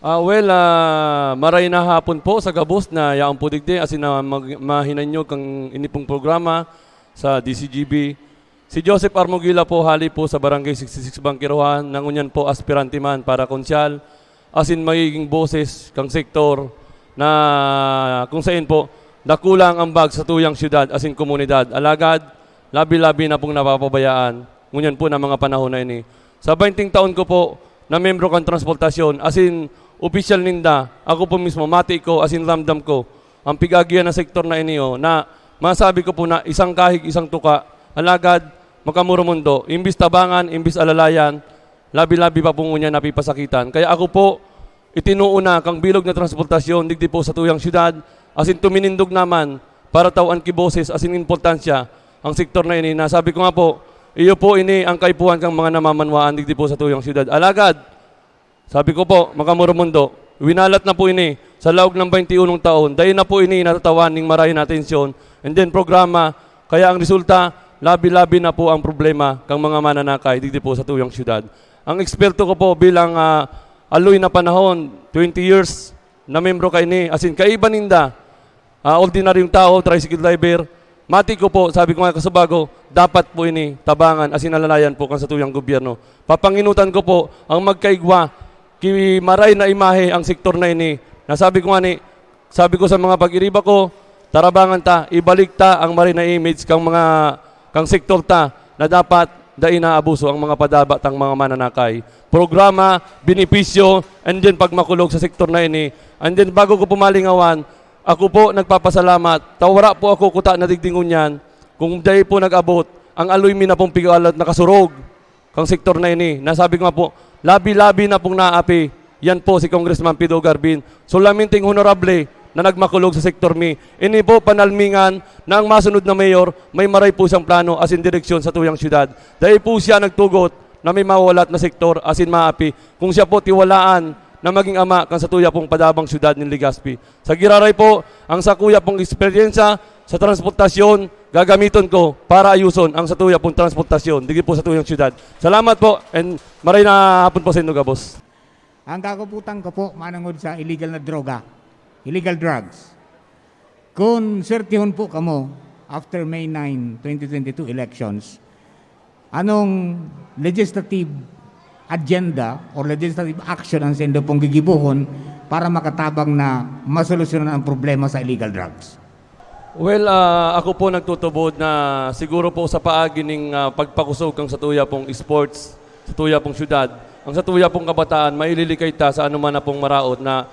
Maray na hapon po sa gabos na yaong po digdi asin na mahinanyo kang inipong programa sa DCGB. Si Joseph Armogila po hali po sa Barangay 66 Bangkiruhan, nangunyan po aspirante man para konsyal, asin magiging boses kang sektor na kung saan po nakulang ang bag sa tuyang syudad asin komunidad. Alagad, labi-labi na pong napapabayaan, ngunyan po na mga panahon na ini. Sa 20 taon ko po na membro kang transportasyon, asin opisyal ninda, ako po mismo, mati ko, asin ramdam ko, ang pigagian na sektor na iniyo, na masabi ko po na isang kahig, isang tuka, alagad, makamuro mundo, imbis tabangan, imbis alalayan, labi-labi pa po niya napipasakitan. Kaya ako po, itinuuna kang bilog na transportasyon, digdi po sa tuyang syudad, asin tuminindog naman, para tawan kiboses, asin importansya, ang sektor na ini, na sabi ko nga po, iyo po ini ang kaipuhan kang mga namamanwaan, digdi po sa tuyang syudad. Alagad, sabi ko po, makamuro mundo, winalat na po ini sa laog ng 21 taon. Dahil na po ini natatawan ng maray na atensyon. And then programa, kaya ang resulta, labi-labi na po ang problema kang mga mananakay dito po sa tuyang syudad. Ang eksperto ko po bilang aloy na panahon, 20 years na membro kay ini, asin kaiba ninda, ordinaryong tao, tricycle driver, mati ko po, sabi ko nga kasabago, dapat po ini tabangan, asin alalayan po kan sa tuyang gobyerno. Papanginutan ko po ang magkaigwa, maray na imahe ang sektor na ini. Nasabi ko nga ni, sabi ko sa mga pag-iriba ko, tarabangan ta, ibalik ta ang maray na image kang sektor ta na dapat dai na abuso ang mga padabatang mga mananakay. Programa, benepisyo, and then pagmakulog sa sektor na ini. And then bago ko pumalingawan, ako po nagpapasalamat. Tawara po ako kuta na digdingon yan. Kung dahil po nag-abot, ang aloy mi na pong pigalat nakasurog kang sektor na ini. Nasabi ko nga po, labi-labi na pong naapi. Yan po si Congressman Pido Garbin. Sulaminting honorable na nagmakulog sa sektor mi. Ini po panalmingan na ang masunod na mayor, may maray po siyang plano asin direksyon sa tuyang syudad. Dahil po siya nagtugot na may mawalat na sektor asin maapi. Kung siya po tiwalaan na maging ama kan sa tuya pong padabang syudad ng Legazpi. Sa giraray po, ang sa kuya pong eksperyensya sa transportasyon, gagamiton ko para ayuson ang sa tuya pong transportasyon dito po sa tuyang syudad. Salamat po and maray na hapon po sa inyo, boss. Ang kakuputan ko po, manangod sa illegal na droga, illegal drugs. Kung sertihon po kamo, after May 9, 2022 elections, anong legislative agenda or legislative action ang sendo pong gigibuhon para makatabang na masolusyonan ang problema sa illegal drugs? Well, ako po nagtutubod na siguro po sa paagi ng pagpakusog kang sa tuya pong sports, sa tuya pong syudad, ang sa tuya pong kabataan, maililikay ta sa anuman na pong maraot na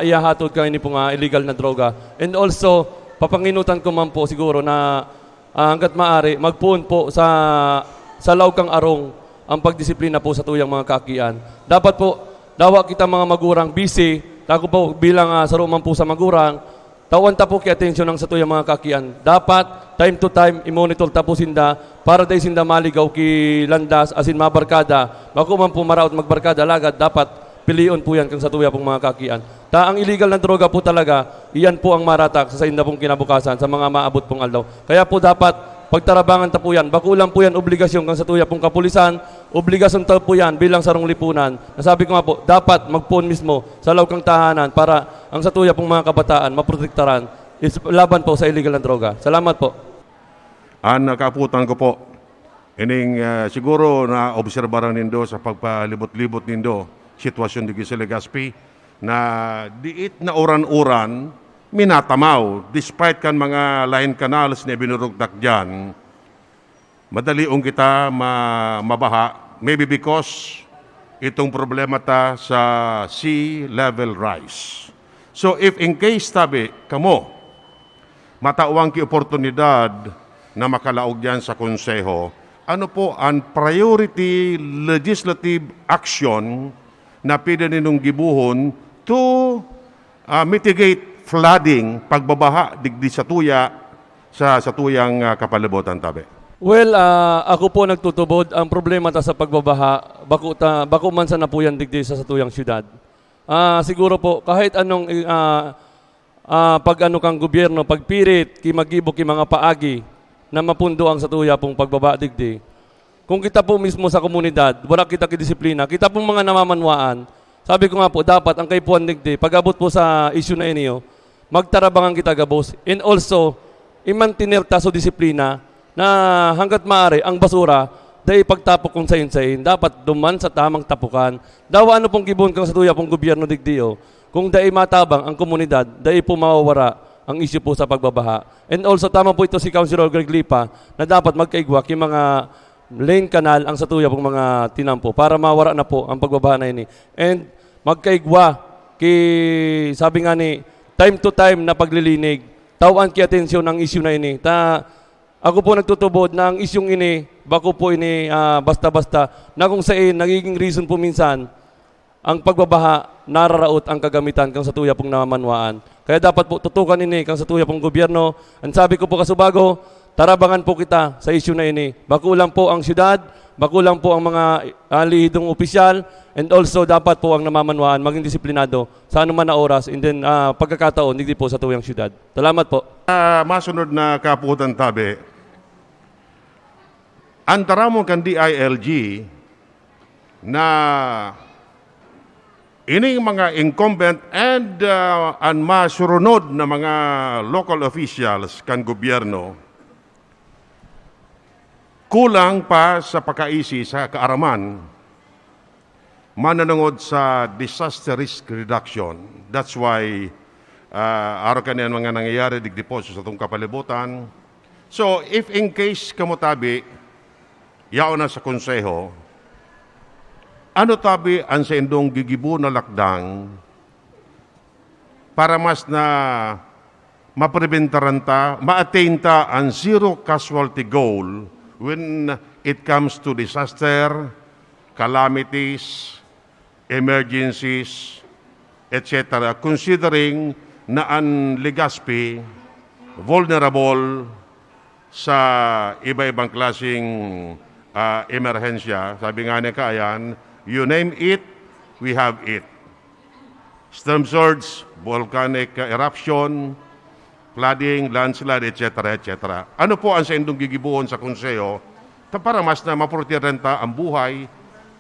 iyahatod kayo ni pong illegal na droga. And also, papanginutan ko man po siguro na hanggat maaari, magpuon po sa laog kang arong ang pagdisiplina po sa tuyang mga kakian. Dapat po, dawa kita mga magurang busy, tako po bilang sa rumang po sa magurang, tawan ta po ki atensyon ng sa tuyang mga kakian. Dapat, time to time, i-monitor tapo sinda, para dahil sinda maligaw ki landas, asin mabarkada. Bago man po maraot magbarkada, lagad, dapat pilion po yan kang sa tuya pong mga kakian. Ang illegal na droga po talaga, iyan po ang maratak sa inda pong kinabukasan, sa mga maabot pong aldaw. Kaya po dapat, pagtarabangan ta po yan, bakulang po yan obligasyon kang sa tuya pong kapulisan, obligasyon ta po yan bilang sarong lipunan. Nasabi ko nga po, dapat magpuon mismo sa laog kang tahanan para ang sa tuya pong mga kabataan maprotektaran laban po sa illegal na droga. Salamat po. Ang nakaputan ko po, ining siguro na obserbaran nindo sa pagpalibot-libot nindo sitwasyon di sa Legazpi na diit na uran-uran minatamaw, despite kan mga line canals na binurugdak dyan, madaliong kita mabaha, maybe because itong problema ta sa sea level rise. So if in case tabi, kamo, matawang ki oportunidad na makalaog dyan sa konseho, ano po ang priority legislative action na pwede ninong gibuhon to mitigate flooding, pagbabaha, digdi sa tuya, sa tuyang kapalibutan tabi? Well, ako po nagtutubod. Ang problema ta sa pagbabaha, bako man sa napuyan digdi sa tuyang syudad. Siguro po, kahit anong pag ano kang gobyerno, pagpirit, kimagibo, ki mga paagi, na mapundo ang sa tuya pong pagbaba digdi. Kung kita po mismo sa komunidad, wala kita kidisiplina, kita pong mga namamanwaan, Sabi ko nga po, dapat ang kay Puan Digdi, pag-abot po sa issue na inyo, magtarabangan kita gabos. And also, imantinir ta so disiplina na hanggat maaari, ang basura, dahil pagtapok kung sayin-sayin, dapat duman sa tamang tapukan. Dawa ano pong gibon kang sa tuya pong gobyerno Digdio, kung dahil matabang ang komunidad, dahil po mawawara ang issue po sa pagbabaha. And also, tama po ito si Councilor Greg Lipa na dapat magkaigwak yung mga lane canal ang sa tuya pong mga tinampo para mawara na po ang pagbabaha na ini. And magkaigwa sabi nga ni time to time na paglilinig tawan ki atensyon ang issue na ini ako po nagtutubod na ang isyong ini bako po ini basta-basta na kung saan nagiging reason po minsan ang pagbabaha nararaot ang kagamitan kang sa tuya pong namamanwaan. Kaya dapat po tutukan ini kang sa tuya pong gobyerno. Ang sabi ko po kasubago, tarabangan po kita sa issue na ini. Bako lang po ang syudad, bako lang po ang mga lihidong opisyal, and also dapat po ang namamanwaan maging disiplinado sa anuman na oras, and then pagkakataon, hindi po sa tuyang syudad. Salamat po. Masunod na kaputan tabi, antaramon kan DILG na ining mga incumbent and masurunod na mga local officials kan gobyerno kulang pa sa pagkaisi sa kaaraman mananungod sa disaster risk reduction. That's why araw kanyan mga nangyayari digdi po sa itong kapalibutan. So if in case kamutabi yao na sa konseho, ano tabi ang sa indong gigibo na lakdang para mas na mapreventaran ta, ma-attain ta ang zero casualty goal when it comes to disaster, calamities, emergencies, etc. Considering na ang Legazpi vulnerable sa iba-ibang klaseng emerhensya. Sabi nga niya kaayan, you name it, we have it. Storm surge, volcanic eruption, flooding, landslide, etc. etc. Ano po ang sa indong gigibuhon sa konseyo para mas na maprotirenta ang buhay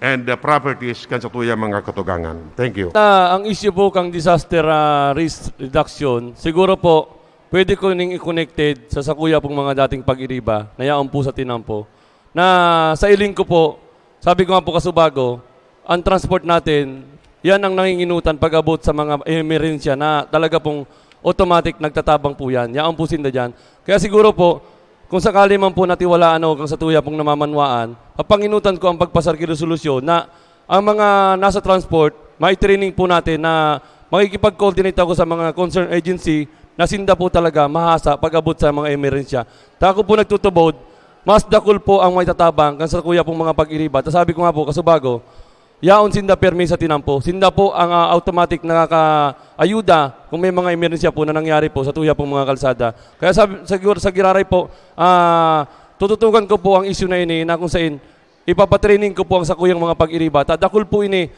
and the properties kan sa tuya mga katugangan. Thank you. Ang issue po kang disaster risk reduction, siguro po pwede ko ning i-connected sa sakuya pong mga dating pag-iriba na yaon po sa tinampo. Na sa iling ko po, sabi ko nga po kasubago, ang transport natin, yan ang nanginginutan pag-abot sa mga emerensya na talaga pong automatic nagtatabang po yan. Yaon po sinda dyan. Kaya siguro po, kung sakali man po natiwalaan ako kang sa tuya pong namamanwaan, papanginutan ko ang pagpasarki resolusyon na ang mga nasa transport, mai-training po natin na makikipag-coordinate ako sa mga concerned agency na sinda po talaga mahasa pag-abot sa mga emerensya. Tako po nagtutubod, mas dakul po ang may tatabang kan sa kuya pong mga pag-iriba. Tapos sabi ko nga po, kasubago, yaon sinda permi sa tinampo. Sinda po ang automatic nakaka-ayuda kung may mga emerensya po na nangyari po sa tuya pong mga kalsada. Kaya siguro sa giraray po, tututukan ko po ang issue na ini na kung saan ipapatraining ko po ang sa kuyang mga pag-iriba. Dakul po ini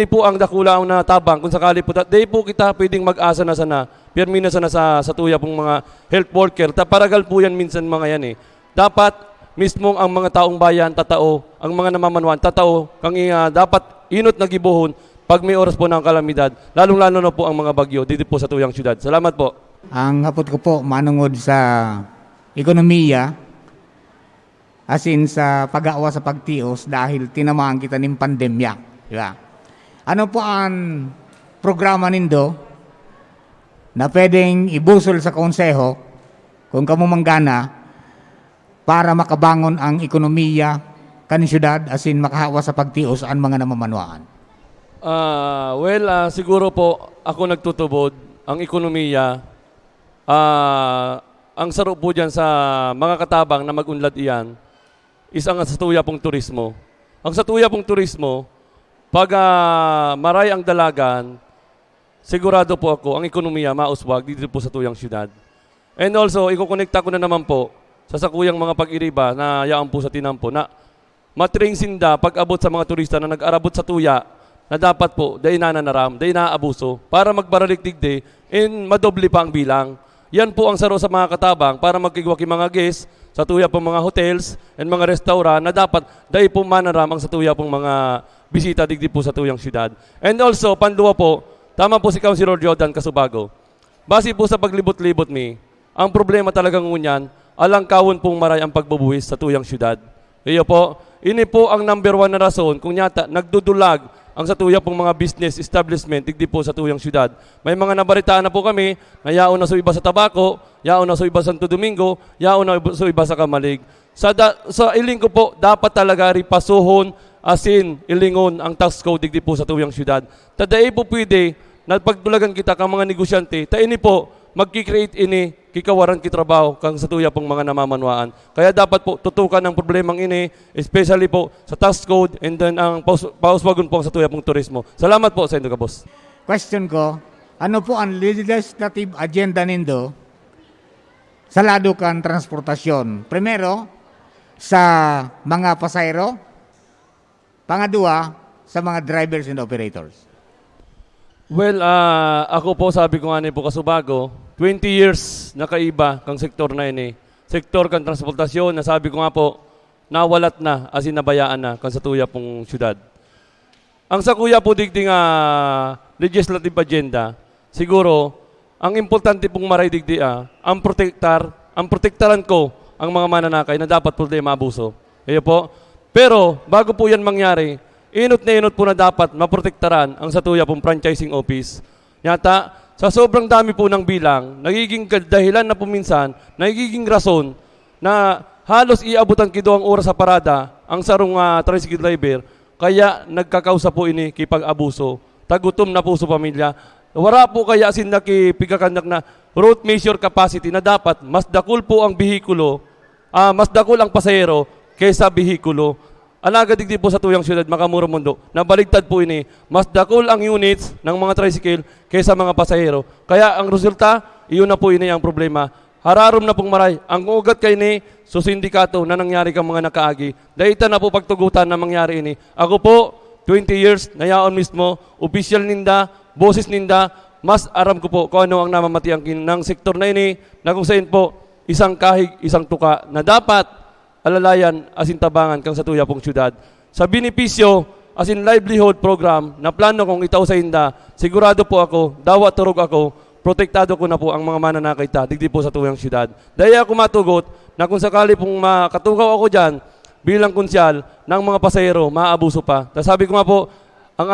po ang dakula ang natabang kung sakali po. Day po kita pwedeng mag-asa na sana, permi na sana sa tuya pong mga health worker. Paragal po yan minsan mga yan eh. Dapat mismong ang mga taong bayan, tatao, ang mga namamanwan, tatao, kang dapat inot na gibuhon pag may oras po ng kalamidad, lalong-lalo na po ang mga bagyo dito po sa tuyang syudad. Salamat po. Ang hapot ko po manungod sa ekonomiya, as in sa pag-aawa sa pagtios dahil tinamaan kita ng pandemya. Diba? Ano po ang programa nindo na pwedeng ibusol sa konseho kung kamo manggana para makabangon ang ekonomiya kan syudad as in makahawa sa pagtios ang mga namamanwaan? Siguro po ako nagtutubod ang ekonomiya. Ang saro po dyan sa mga katabang na mag-unlad iyan is ang sa tuya pong turismo. Ang sa tuya pong turismo, pag maray ang dalagan, sigurado po ako ang ekonomiya mauswag dito po sa tuyang syudad. And also, ikukonekta ko na naman po sa sakuyang mga pag-iriba na yaan po sa tinampo na matrain sinda pag-abot sa mga turista na nag-arabot sa tuya na dapat po, dahi na nanaram, dahi na abuso para magbaralikdig de and madoble pa ang bilang. Yan po ang saro sa mga katabang para magkigwaki mga guests sa tuya pong mga hotels and mga restaurant na dapat dahil po manaram ang sa tuya pong mga bisita digdi po sa tuyang syudad. And also, panduwa po, tama po si Councilor Jordan Casubago. Base po sa paglibot-libot ang problema talagang ngunyan, alang kawon pong maray ang pagbubuhis sa tuyang syudad. Iyo po, ini po ang number 1 na rason kung nyata nagdudulag ang sa tuya pong mga business establishment digdi po sa tuyang syudad. May mga nabaritaan na po kami na yaon na sa iba sa Tabaco, yaon na sa iba sa Santo Domingo, yaon na sa iba sa Kamalig. Sa iling ko po, dapat talaga ripasuhon asin ilingon ang tax code digdi po sa tuyang syudad. Tadai po pwede na pagtulagan kita kang mga negosyante, ta ini po magki-create ini kikawaran kitrabaho kang sa tuya pong mga namamanwaan. Kaya dapat po tutukan ang problemang ini, especially po sa tax code and then ang pauswagon po sa tuya pong turismo. Salamat po sa inyo, boss. Question ko, ano po ang legislative agenda nindo sa lado kan transportasyon? Primero, sa mga pasayro. Pangadua, sa mga drivers and operators. Well, ako po sabi ko nga ni po Casubago, 20 years nakaiba kang sektor na ini. Sektor kang transportasyon na sabi ko nga po, nawalat na, asin nabayaan na kang sa tuya pong syudad. Ang sa kuya po digdi nga legislative agenda, siguro, ang importante pong maray digdi ang protektaran ko ang mga mananakay na dapat po di maabuso. Iyo po. Pero, bago po yan mangyari, inot na inot po na dapat maprotektaran ang sa tuya pong franchising office. Yata, sa sobrang dami po ng bilang, nagiging dahilan na puminsan, nagiging rason na halos iabutan kido ang oras sa parada ang sarong tricycle driver, kaya nagkakausa po ini kipag-abuso. Tagutom na po sa pamilya. Wala po kaya sin nakipigakandak na route measure capacity na dapat mas dakul po ang bihikulo, mas dakul ang pasahero kaysa bihikulo. Alaga digdi po sa tuyang syudad, Makamuro Mundo, nabaligtad po ini, mas dakol ang units ng mga tricycle kaysa mga pasahero. Kaya ang resulta, iyon na po ini ang problema. Hararom na pong maray, ang ugat kay ni so sindikato na nangyari kang mga nakaagi. Daita na po pagtugutan na mangyari ini. Ako po, 20 years, nayaon mismo, official ninda, boses ninda, mas aram ko po kung ano ang namamati ng sektor na ini, na kung saan po, isang kahig, isang tuka, na dapat alalayan asin tabangan kang sa tuya pong syudad. Sa benepisyo asin livelihood program na plano kong itaw sa inda, sigurado po ako, dawat turog ako, protektado ko na po ang mga mananakay ta, digdi po sa tuyang syudad. Dahil ako matugot na kung sakali pong makatugaw ako dyan, bilang konsyal ng mga pasahero, maabuso pa. Sabi ko nga po, ang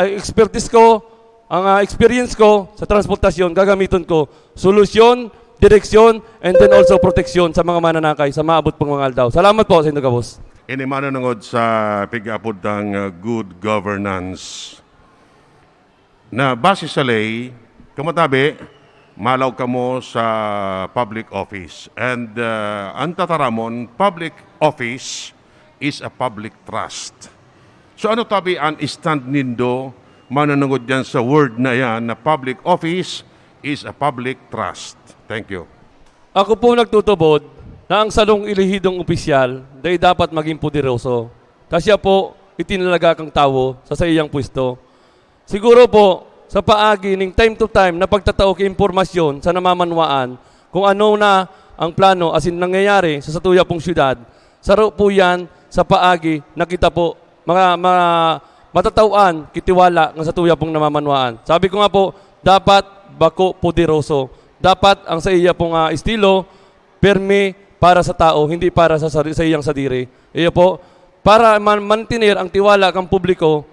expertise ko, ang experience ko sa transportasyon, gagamitin ko, solusyon, direksyon, and then also proteksyon sa mga mananakay sa maabot pang mga aldaw. Salamat po sa inyo, boss. Ini mananangod sa pig-apod ng good governance na base sa lay, kamatabi, malaw ka mo sa public office. And ang tataramon, public office is a public trust. So ano tabi ang stand nindo mananangod yan sa word na yan na public office is a public trust. Thank you. Ako po nagtutubod na ang salong ilihidong opisyal dahil dapat maging puderoso. Kasya po itinalaga kang tao sa iyang pwesto. Siguro po sa paagi ng time to time na pagtatao kay impormasyon sa namamanwaan kung ano na ang plano asin nangyayari sa satuya pong syudad. Saro po yan sa paagi na kita po mga matatauan kitiwala ng satuya pong namamanwaan. Sabi ko nga po, dapat bako puderoso. Dapat ang sa iya pong estilo, perme para sa tao, hindi para sa iyang sadiri. Iyo po, para mantinir ang tiwala ng publiko,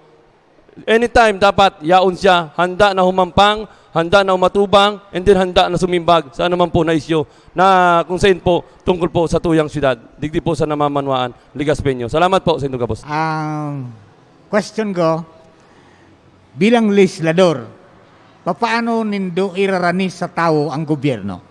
anytime dapat yaon siya, handa na humampang, handa na umatubang, and then handa na sumimbag sa anuman po na isyo na kung saan po tungkol po sa tuyang syudad, digdi po sa namamanwaan, Ligas Peño. Salamat po sa inyo, boss. Question ko, bilang legislador, paano nindo irarani sa tao ang gobyerno?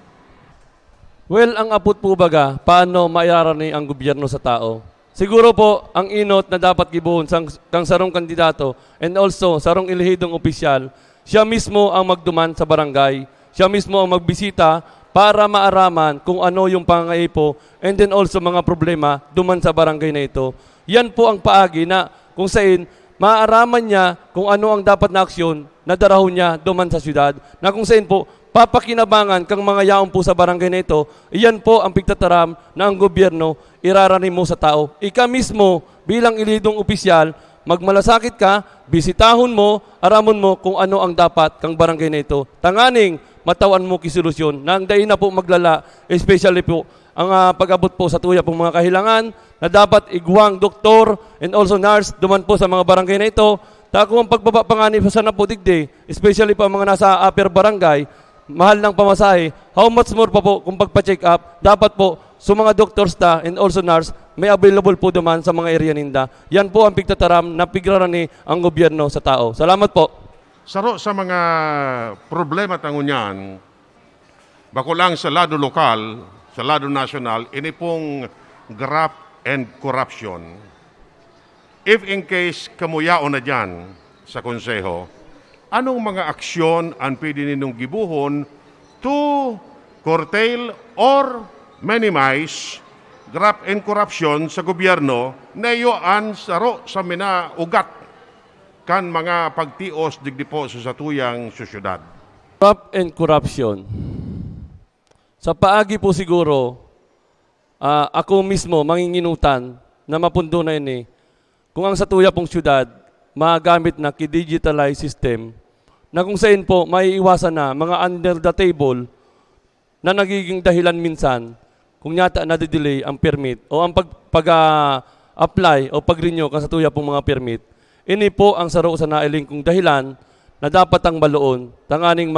Well, ang apot po baga, paano mairarani ang gobyerno sa tao? Siguro po, ang inot na dapat gibuhon kang sarong kandidato and also sarong ilihidong opisyal, siya mismo ang magduman sa barangay, siya mismo ang magbisita para maaraman kung ano yung pangaipo and then also mga problema duman sa barangay na ito. Yan po ang paagi na kung saan maaaraman niya kung ano ang dapat na aksyon na darahon niya duman sa syudad, na kung saan po papakinabangan kang mga yaon po sa barangay na ito, iyan po ang pigtataram na ang gobyerno iraranin mo sa tao. Ika mismo bilang ilidong opisyal, magmalasakit ka, bisitahon mo, aramon mo kung ano ang dapat kang barangay na ito. Tanganing matawan mo kisolusyon na ang dain na po maglala, especially po ang pag-abot po sa tuya pong mga kahilangan na dapat igwang doktor and also nurse duman po sa mga barangay na ito. Tako ang pagbaba panganib sa na po digde, especially po ang mga nasa upper barangay, mahal ng pamasahe, how much more pa po kung pagpa-check up, dapat po sa mga doctors ta and also nurse, may available po duman sa mga area ninda. Yan po ang pigtataram na pigrarani ang gobyerno sa tao. Salamat po. Saro sa mga problema tangunyan, bako lang sa lado lokal, sa lado national, ini pong graft and corruption. If in case kamuyao na dyan sa konseho, anong mga aksyon ang pwede ninyong gibuhon to curtail or minimize graft and corruption sa gobyerno na iyoan saro sa mina ugat kan mga pagtios digdipo sa satuyang syudad. Corrupt and corruption. Sa paagi po siguro, ako mismo manginginutan na mapundo na ini kung ang satuya pong syudad magamit na ki-digitalized system na kung saan po maiiwasan na mga under the table na nagiging dahilan minsan kung yata nadidelay ang permit o ang pag-apply o pag-renew ka sa tuya pong mga permit. Ini po ang saro sa nailing kong dahilan na dapat ang baloon. Tanganing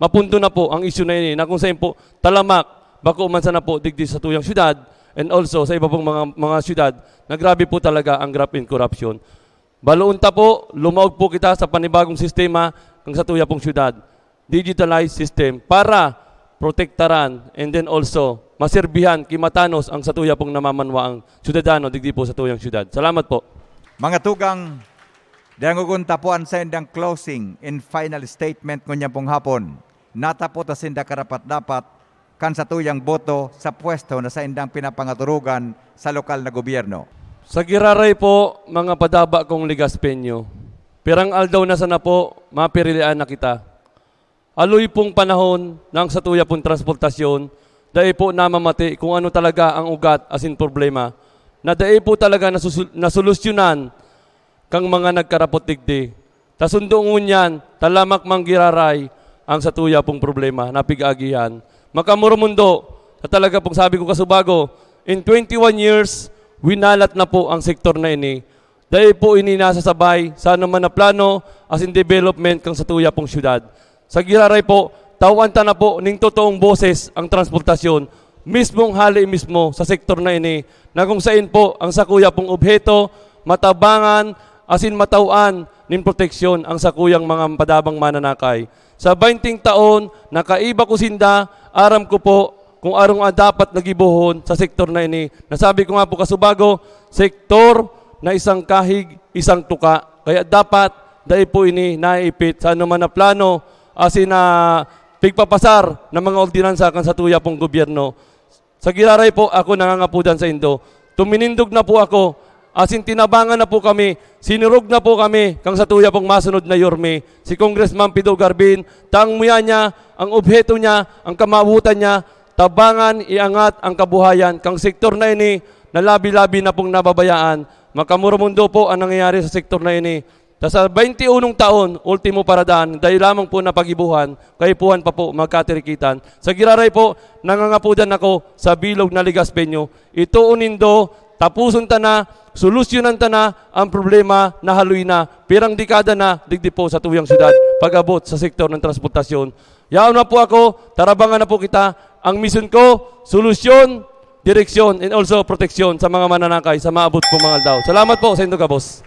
mapunto na po ang issue na ini na kung saan po talamak bako man sana po digdi sa tuyang syudad and also sa iba pong mga syudad na grabe po talaga ang graft and corruption. Baloon ta po, lumaog po kita sa panibagong sistema ng sa tuya pong syudad. Digitalized system para protektaran and then also maserbihan kimatanos ang sa tuya pong namamanwaang syudadano digdi po sa tuyang syudad. Salamat po. Mga tugang, dangugunta po ang sendang closing and final statement ngunya pong hapon. Natapot ang senda karapat-dapat kan sa tuyang boto sa pwesto na sa indang pinapangaturugan sa lokal na gobyerno. Sa giraray po, mga padaba kong ligaspenyo, pirang aldaw na sana po, mapirilian na kita. Aloy pong panahon ng sa tuya pong transportasyon, dahil po namamati kung ano talaga ang ugat as in problema, na dahil po talaga nasolusyonan kang mga nagkarapot digdi. Tasundungon yan, talamak manggiraray ang sa tuya pong problema, napig-agihan. Makamurumundo, sa talaga pong sabi ko kasubago, in 21 years, winalat na po ang sektor na ini. Dahil po ini nasasabay sa naman na plano as in development kang sa tuya pong syudad. Sa giraray po, tawanta na po ning totoong boses ang transportasyon, mismong hali mismo sa sektor na ini, na kung saan po ang sakuya pong obheto, matabangan, as in matauan nin proteksyon ang sakuyang mga padabang mananakay. Sa 20 taon, nakaiba ko sinda, aram ko po kung arong dapat nagibuhon sa sektor na ini. Nasabi ko nga po kasubago, sektor na isang kahig, isang tuka. Kaya dapat, dahil po ini naipit sa anuman na plano, as in pigpapasar ng mga ordinansa kan sa tuya pong gobyerno. Sa giraray po, ako nangangapudan sa Indo. Tuminindog na po ako, as in tinabangan na po kami, sinurog na po kami kang sa tuya pong masunod na yorme, si Congressman Pido Garbin, tangmuya niya, ang obheto niya, ang kamabutan niya, tabangan, iangat ang kabuhayan, kang sektor na ini, na labi-labi na pong nababayaan, makamurumundo po ang nangyayari sa sektor na ini. Sa 21 taon, ultimo paradaan, dahil lamang po na pagibuhan, kaipuhan pa po magkatirikitan. Sa giraray po, nangangapudan ako sa bilog na Ligaspenyo. Ito unindo, tapuson ta na, solusyonan ta na ang problema na haloy na, pirang dekada na, digdi po sa tuyang syudad, pag-abot sa sektor ng transportasyon. Yaon na po ako, tarabangan na po kita, ang mission ko, solusyon, direksyon, and also proteksyon sa mga mananakay, sa maabot po mga aldaw. Salamat po sa Indo, Boss.